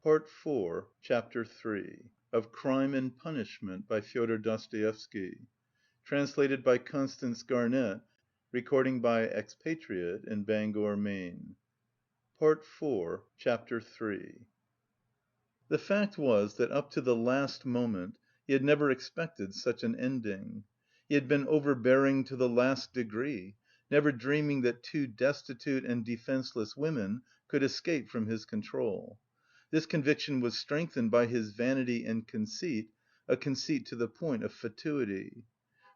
PART IV CHAPTER III Of Crime and Punishment by Fyodor Dostoevsky Translated by Constance Garnett. Recording by Expatriate in Bangor, Maine. PART IV CHAPTER III The fact was that up to the last moment he had never expected such an ending. He had been overbearing to the last degree, never dreaming that two destitute and defenceless women could escape from his control. This conviction was strengthened by his vanity and conceit, a conceit to the point of fatuity.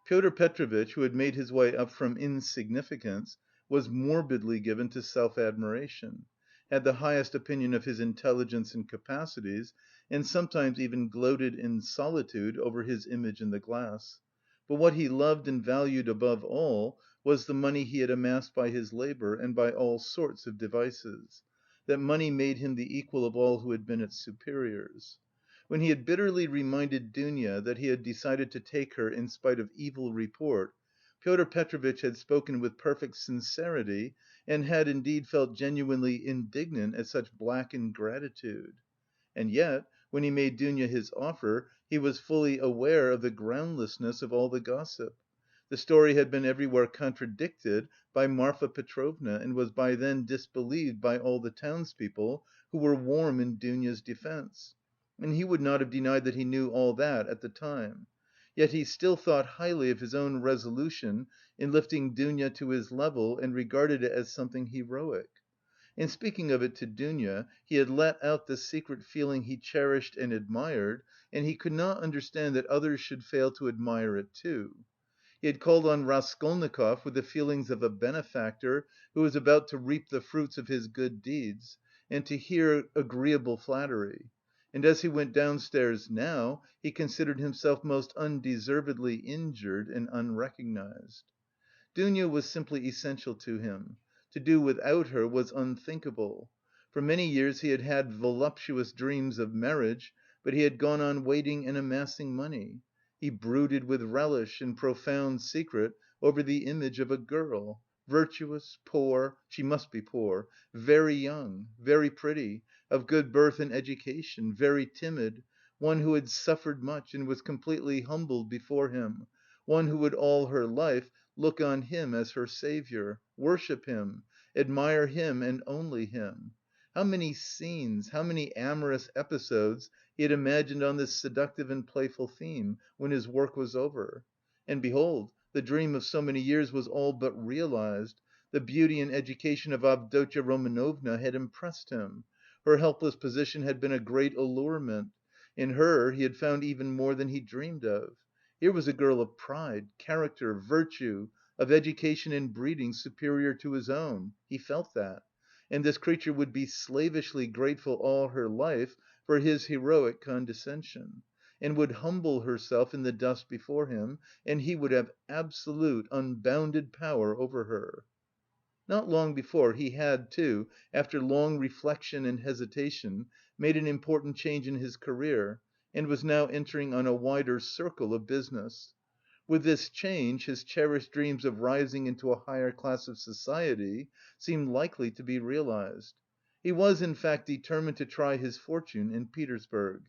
Pyotr Petrovitch, who had made his way up from insignificance, was morbidly given to self‐admiration, had the highest opinion of his intelligence and capacities, and sometimes even gloated in solitude over his image in the glass. But what he loved and valued above all was the money he had amassed by his labour and by all sorts of devices. That money made him the equal of all who had been its superiors. When he had bitterly reminded Dounia that he had decided to take her in spite of evil report, Pyotr Petrovitch had spoken with perfect sincerity and had indeed felt genuinely indignant at such black ingratitude. And yet, when he made Dounia his offer, he was fully aware of the groundlessness of all the gossip. The story had been everywhere contradicted by Marfa Petrovna and was by then disbelieved by all the townspeople, who were warm in Dounia's defence. And he would not have denied that he knew all that at the time. Yet he still thought highly of his own resolution in lifting Dounia to his level and regarded it as something heroic. In speaking of it to Dounia, he had let out the secret feeling he cherished and admired, and he could not understand that others should fail to admire it too. He had called on Raskolnikov with the feelings of a benefactor who is about to reap the fruits of his good deeds, and to hear agreeable flattery. And as he went downstairs now, he considered himself most undeservedly injured and unrecognised. Dounia was simply essential to him. To do without her was unthinkable. For many years he had had voluptuous dreams of marriage, but he had gone on waiting and amassing money. He brooded with relish, in profound secret, over the image of a girl, virtuous, poor (she must be poor), very young, very pretty, of good birth and education, very timid, one who had suffered much and was completely humbled before him, one who would all her life look on him as her saviour, worship him, admire him and only him. How many scenes, how many amorous episodes he had imagined on this seductive and playful theme, when his work was over! And behold, the dream of so many years was all but realised. The beauty and education of Avdotya Romanovna had impressed him. Her helpless position had been a great allurement. In her he had found even more than he dreamed of. Here was a girl of pride, character, virtue, of education and breeding superior to his own he felt that. And this creature would be slavishly grateful all her life for his heroic condescension, and would humble herself in the dust before him, and he would have absolute, unbounded power over her. Not long before, he had, too, after long reflection and hesitation, made an important change in his career, and was now entering on a wider circle of business. With this change his cherished dreams of rising into a higher class of society seemed likely to be realised. He was, in fact, determined to try his fortune in Petersburg.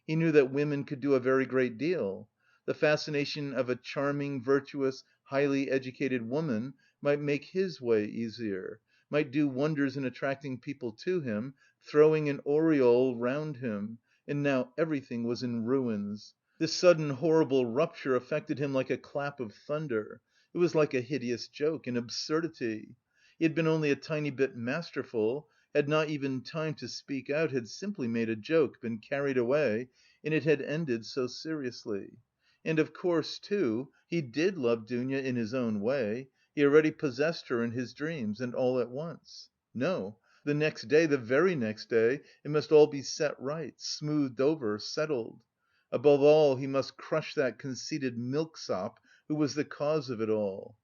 He knew that women could do a very great deal. The fascination of a charming, virtuous, highly educated woman might make his way easier, might do wonders in attracting people to him, throwing an aureole round him, and now everything was in ruins. This sudden horrible rupture affected him like a clap of thunder. It was like a hideous joke, an absurdity. He had been only a tiny bit masterful, had not even time to speak out, had simply made a joke, been carried away, and it had ended so seriously. And of course, too, he did love Dounia in his own way; he already possessed her in his dreams, and all at once. No, the next day, the very next day, it must all be set right, smoothed over, settled. Above all he must crush that conceited milksop who was the cause of it all.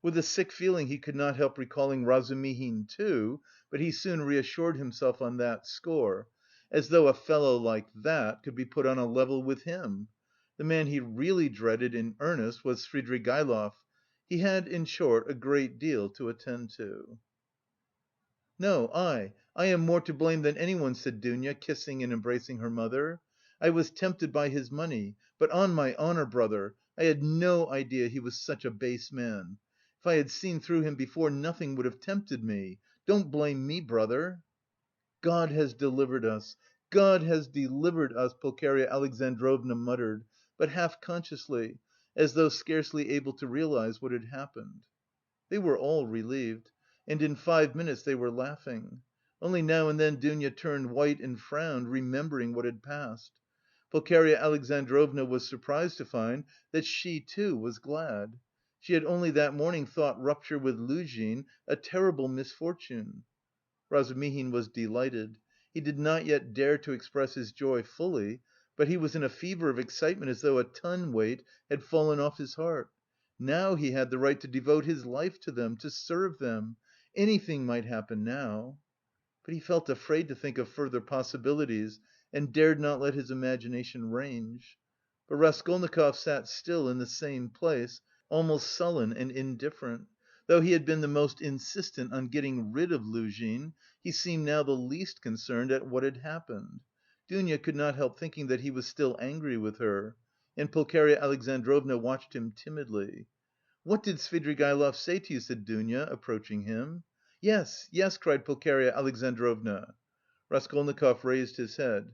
With a sick feeling he could not help recalling Razumihin too, but he soon reassured himself on that score. As though a fellow like that could be put on a level with him! The man he really dreaded in earnest was Svidrigaïlov. He had, in short, a great deal to attend to. "No, I am more to blame than anyone," said Dounia, kissing and embracing her mother. "I was tempted by his money, but on my honour, brother, I had no idea he was such a base man. If I had seen through him before, nothing would have tempted me. Don't blame me, brother." "God has delivered us, God has delivered us," Pulcheria Alexandrovna muttered, but half consciously, as though scarcely able to realise what had happened. They were all relieved, and in 5 minutes they were laughing. Only now and then Dounia turned white and frowned, remembering what had passed. Pulcheria Alexandrovna was surprised to find that she, too, was glad. She had only that morning thought rupture with Luzhin a terrible misfortune. Razumihin was delighted. He did not yet dare to express his joy fully, but he was in a fever of excitement as though a ton weight had fallen off his heart. Now he had the right to devote his life to them, to serve them. Anything might happen now. But he felt afraid to think of further possibilities and dared not let his imagination range. But Raskolnikov sat still in the same place, almost sullen and indifferent. Though he had been the most insistent on getting rid of Luzhin, he seemed now the least concerned at what had happened. Dounia could not help thinking that he was still angry with her, and Pulcheria Alexandrovna watched him timidly. "What did Svidrigaïlov say to you?" said Dounia, approaching him. "Yes, yes," cried Pulcheria Alexandrovna. Raskolnikov raised his head.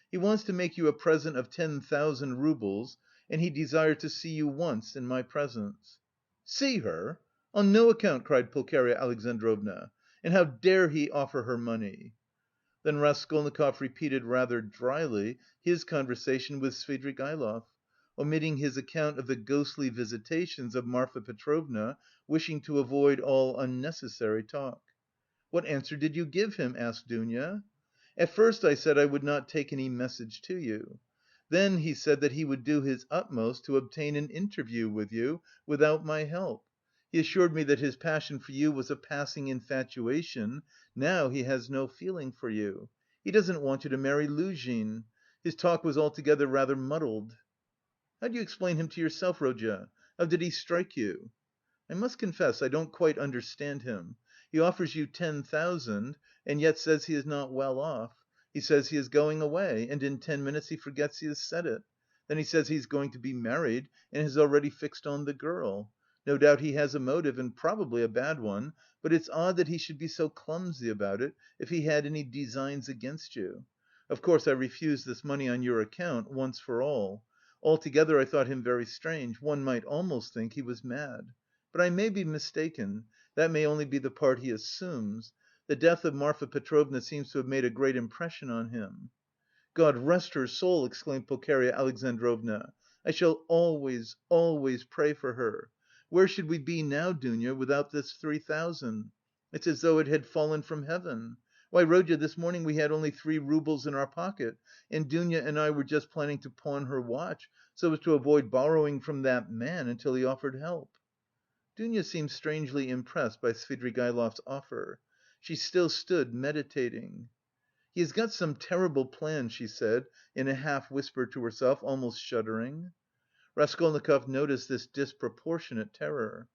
"He wants to make you a present of 10,000 roubles and he desired to see you once in my presence." "See her? On no account!" cried Pulcheria Alexandrovna. "And how dare he offer her money?" Then Raskolnikov repeated rather dryly his conversation with Svidrigaïlov, omitting his account of the ghostly visitations of Marfa Petrovna, wishing to avoid all unnecessary talk. "What answer did you give him?" asked Dounia. "At first I said I would not take any message to you. Then he said that he would do his utmost to obtain an interview with you, without my help. He assured me that his passion for you was a passing infatuation, now he has no feeling for you. He doesn't want you to marry Luzhin. His talk was altogether rather muddled." "How do you explain him to yourself, Rodya? How did he strike you?" "I must confess I don't quite understand him. He offers you 10,000 and yet says he is not well off. He says he is going away and in 10 minutes he forgets he has said it. Then he says he is going to be married and has already fixed on the girl. No doubt he has a motive and probably a bad one, but it's odd that he should be so clumsy about it, if he had any designs against you. Of course I refused this money on your account, once for all. Altogether I thought him very strange, one might almost think he was mad. But I may be mistaken, that may only be the part he assumes. The death of Marfa Petrovna seems to have made a great impression on him." "God rest her soul!" exclaimed Pulcheria Alexandrovna. "I shall always, always pray for her. Where should we be now, Dounia, without this 3,000? It's as though it had fallen from heaven. Why, Rodya, this morning we had only 3 roubles in our pocket, and Dounia and I were just planning to pawn her watch, so as to avoid borrowing from that man until he offered help." Dounia seemed strangely impressed by Svidrigaïlov's offer. She still stood meditating. "He has got some terrible plan," she said in a half whisper to herself, almost shuddering. Raskolnikov noticed this disproportionate terror.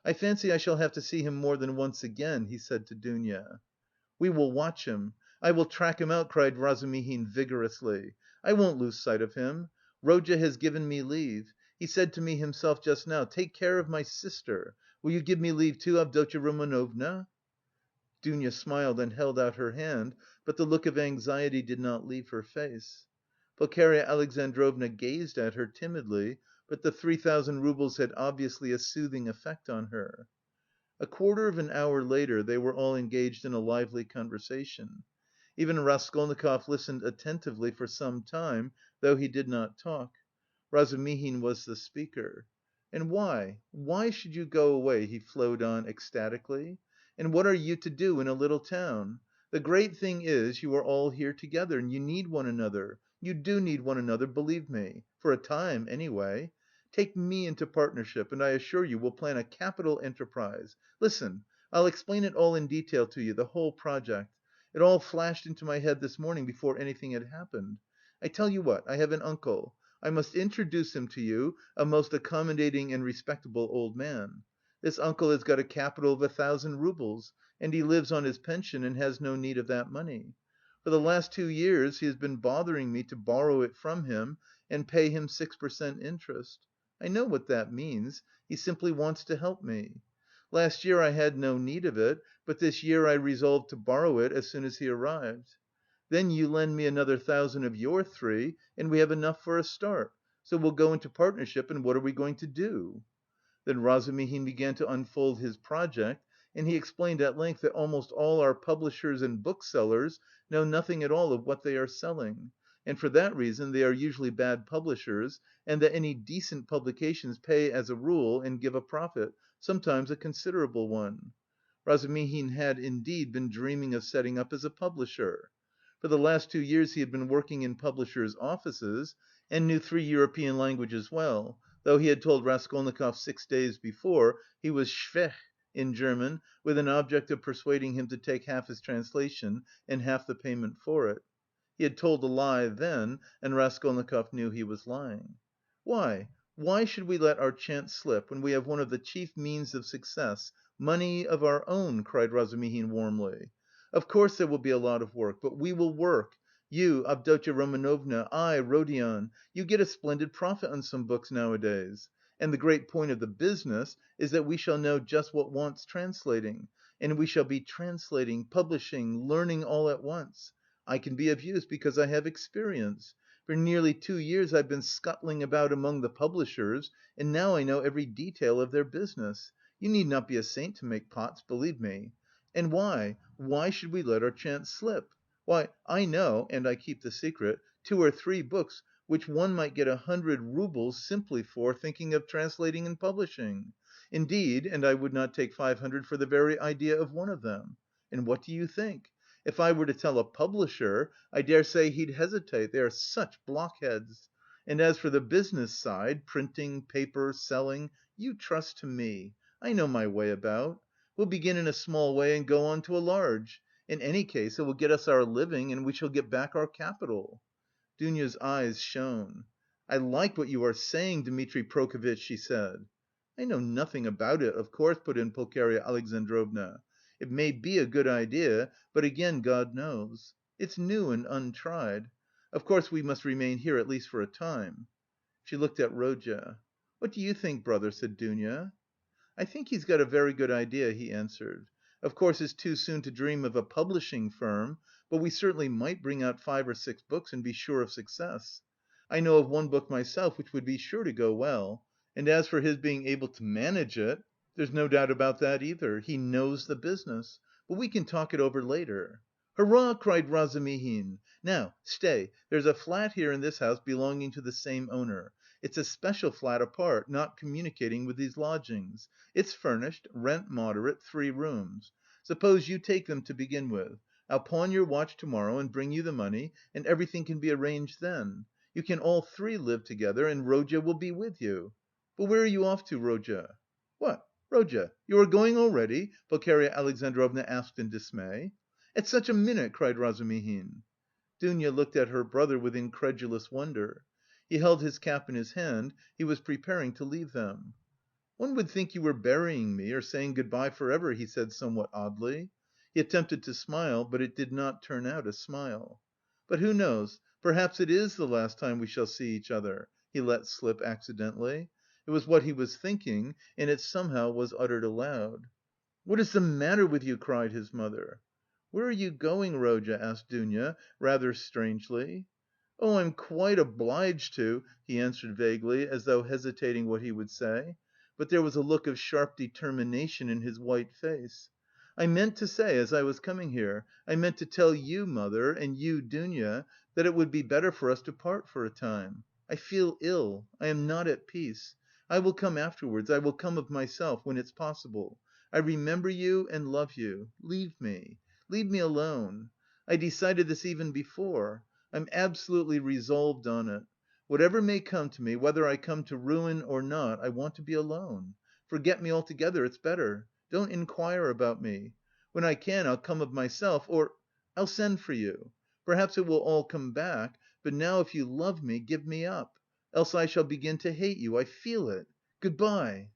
"I fancy I shall have to see him more than once again," he said to Dounia. "We will watch him. I will track him out," cried Razumihin vigorously. "I won't lose sight of him. Rodya has given me leave. He said to me himself just now, 'Take care of my sister.' Will you give me leave too, Avdotya Romanovna?" Dounia smiled and held out her hand, but the look of anxiety did not leave her face. Pulcheria Alexandrovna gazed at her timidly, but the 3,000 roubles had obviously a soothing effect on her. A quarter of an hour later they were all engaged in a lively conversation. Even Raskolnikov listened attentively for some time, though he did not talk. Razumihin was the speaker. "And why should you go away?" he flowed on ecstatically. "And what are you to do in a little town? The great thing is, you are all here together and you need one another, you do need one another, believe me, for a time anyway. Take me into partnership and I assure you we'll plan a capital enterprise. Listen, I'll explain it all in detail to you, the whole project. It all flashed into my head this morning before anything had happened. I tell you what, I have an uncle. I must introduce him to you, a most accommodating and respectable old man. This uncle has got a capital of 1,000 roubles, and he lives on his pension and has no need of that money. For the last 2 years he has been bothering me to borrow it from him and pay him 6% interest. I know what that means, he simply wants to help me. Last year I had no need of it, but this year I resolved to borrow it as soon as he arrived. Then you lend me another 1,000 of your 3 and we have enough for a start. So we'll go into partnership and what are we going to do?" Then Razumihin began to unfold his project, and he explained at length that almost all our publishers and booksellers know nothing at all of what they are selling, and for that reason they are usually bad publishers, and that any decent publications pay as a rule and give a profit, sometimes a considerable one. Razumihin had, indeed, been dreaming of setting up as a publisher. For the last 2 years he had been working in publishers' offices, and knew 3 European languages well, though he had told Raskolnikov 6 days before he was schwach in German with an object of persuading him to take half his translation and half the payment for it. He had told a lie then, and Raskolnikov knew he was lying. "Why, why should we let our chance slip when we have one of the chief means of success, money of our own?" cried Razumihin warmly. "Of course there will be a lot of work, but we will work. You, Avdotya Romanovna, I, Rodion, you get a splendid profit on some books nowadays. And the great point of the business is that we shall know just what wants translating, and we shall be translating, publishing, learning all at once. I can be of use because I have experience. For nearly 2 years I've been scuttling about among the publishers, and now I know every detail of their business. You need not be a saint to make pots, believe me. And why should we let our chance slip? Why, I know, and I keep the secret, 2 or 3 books which one might get 100 roubles simply for thinking of translating and publishing. Indeed, and I would not take 500 for the very idea of one of them. And what do you think? If I were to tell a publisher, I dare say he'd hesitate, they are such blockheads. And as for the business side, printing, paper, selling, you trust to me. I know my way about. We'll begin in a small way and go on to a large. In any case it will get us our living and we shall get back our capital." Dounia's eyes shone. "I like what you are saying, Dmitri Prokofitch," she said. "I know nothing about it, of course," put in Pulcheria Alexandrovna. "It may be a good idea, but again God knows. It's new and untried. Of course we must remain here at least for a time." She looked at Rodya. "What do you think, brother?" said Dounia. "I think he's got a very good idea," he answered. "Of course it's too soon to dream of a publishing firm, but we certainly might bring out 5 or 6 books and be sure of success. I know of one book myself which would be sure to go well. And as for his being able to manage it, there's no doubt about that either. He knows the business. But we can talk it over later." "Hurrah!" cried Razumihin. "Now, stay, there's a flat here in this house belonging to the same owner. It's a special flat apart, not communicating with these lodgings. It's furnished, rent moderate, 3 rooms. Suppose you take them to begin with. I'll pawn your watch to morrow and bring you the money, and everything can be arranged then. You can all 3 live together and Rodya will be with you. But where are you off to, Rodya?" "What, Rodya, you are going already?" Pulcheria Alexandrovna asked in dismay. "At such a minute?" cried Razumihin. Dounia looked at her brother with incredulous wonder. He held his cap in his hand; he was preparing to leave them. "One would think you were burying me or saying good bye for ever," he said somewhat oddly. He attempted to smile, but it did not turn out a smile. "But who knows, perhaps it is the last time we shall see each other," he let slip accidentally. It was what he was thinking, and it somehow was uttered aloud. "What is the matter with you?" cried his mother. "Where are you going, Rodya?" asked Dounia, rather strangely. "Oh, I'm quite obliged to..." he answered vaguely, as though hesitating what he would say, but there was a look of sharp determination in his white face. "I meant to say, as I was coming here, I meant to tell you, mother, and you, Dounia, that it would be better for us to part for a time. I feel ill, I am not at peace. I will come afterwards, I will come of myself, when it's possible. I remember you and love you. Leave me. Leave me alone. I decided this even before. I'm absolutely resolved on it. Whatever may come to me, whether I come to ruin or not, I want to be alone. Forget me altogether, it's better. Don't inquire about me. When I can, I'll come of myself, or I'll send for you. Perhaps it will all come back, but now if you love me, give me up. Else I shall begin to hate you, I feel it. Good bye."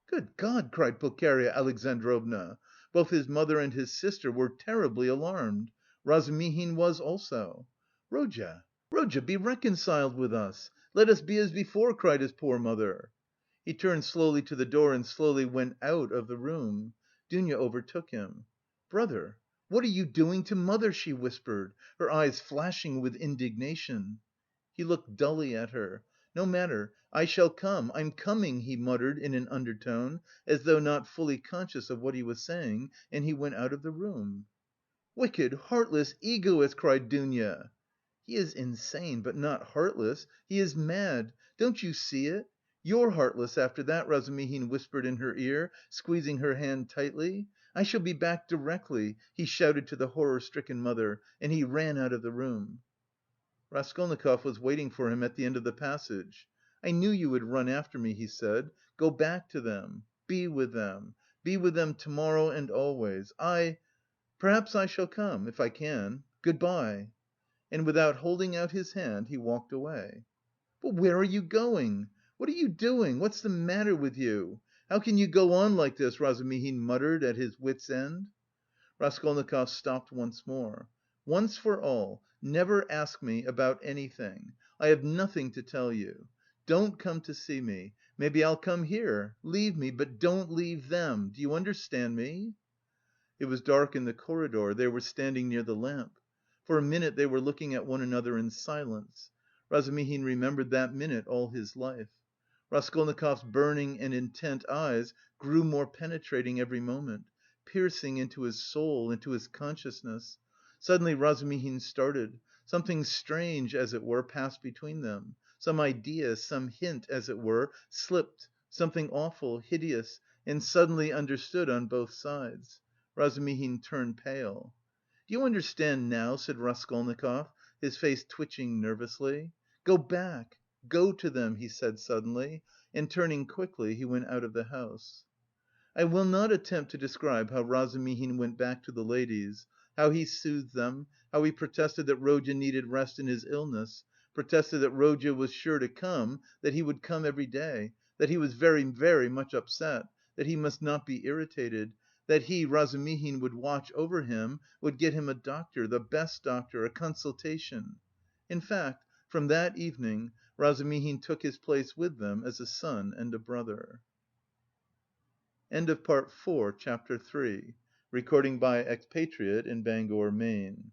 "Good God!" cried Pulcheria Alexandrovna. Both his mother and his sister were terribly alarmed. Razumihin was also. "Rodya, Rodya, be reconciled with us! Let us be as before!" cried his poor mother. He turned slowly to the door and slowly went out of the room. Dounia overtook him. "Brother, what are you doing to mother?" she whispered, her eyes flashing with indignation. He looked dully at her. "No matter, I shall come, I'm coming," he muttered in an undertone, as though not fully conscious of what he was saying, and he went out of the room. "Wicked, heartless egoist!" cried Dounia. "He is insane, but not heartless. He is mad. Don't you see it? You're heartless after that," Razumihin whispered in her ear, squeezing her hand tightly. "I shall be back directly," he shouted to the horror-stricken mother, and he ran out of the room. Raskolnikov was waiting for him at the end of the passage. "I knew you would run after me," he said. "Go back to them. Be with them. Be with them to morrow and always. Perhaps I shall come... if I can. Good bye." And without holding out his hand, he walked away. "But where are you going? What are you doing? What's the matter with you? How can you go on like this?" Razumihin muttered at his wits' end. Raskolnikov stopped once more. "Once for all, never ask me about anything. I have nothing to tell you. Don't come to see me. Maybe I'll come here. Leave me, but don't leave them. Do you understand me?" It was dark in the corridor; they were standing near the lamp. For a minute they were looking at one another in silence. Razumihin remembered that minute all his life. Raskolnikov's burning and intent eyes grew more penetrating every moment, piercing into his soul, into his consciousness. Suddenly Razumihin started. Something strange, as it were, passed between them. Some idea, some hint, as it were, slipped, something awful, hideous, and suddenly understood on both sides. Razumihin turned pale. "Do you understand now?" said Raskolnikov, his face twitching nervously. "Go back, go to them," he said suddenly, and turning quickly, he went out of the house. I will not attempt to describe how Razumihin went back to the ladies, how he soothed them, how he protested that Rodya needed rest in his illness, protested that Rodya was sure to come, that he would come every day, that he was very, very much upset, that he must not be irritated, that he, Razumihin, would watch over him, would get him a doctor, the best doctor, a consultation. In fact, from that evening Razumihin took his place with them as a son and a brother. End of Part 4, Chapter 3. Recording by Expatriate in Bangor, Maine.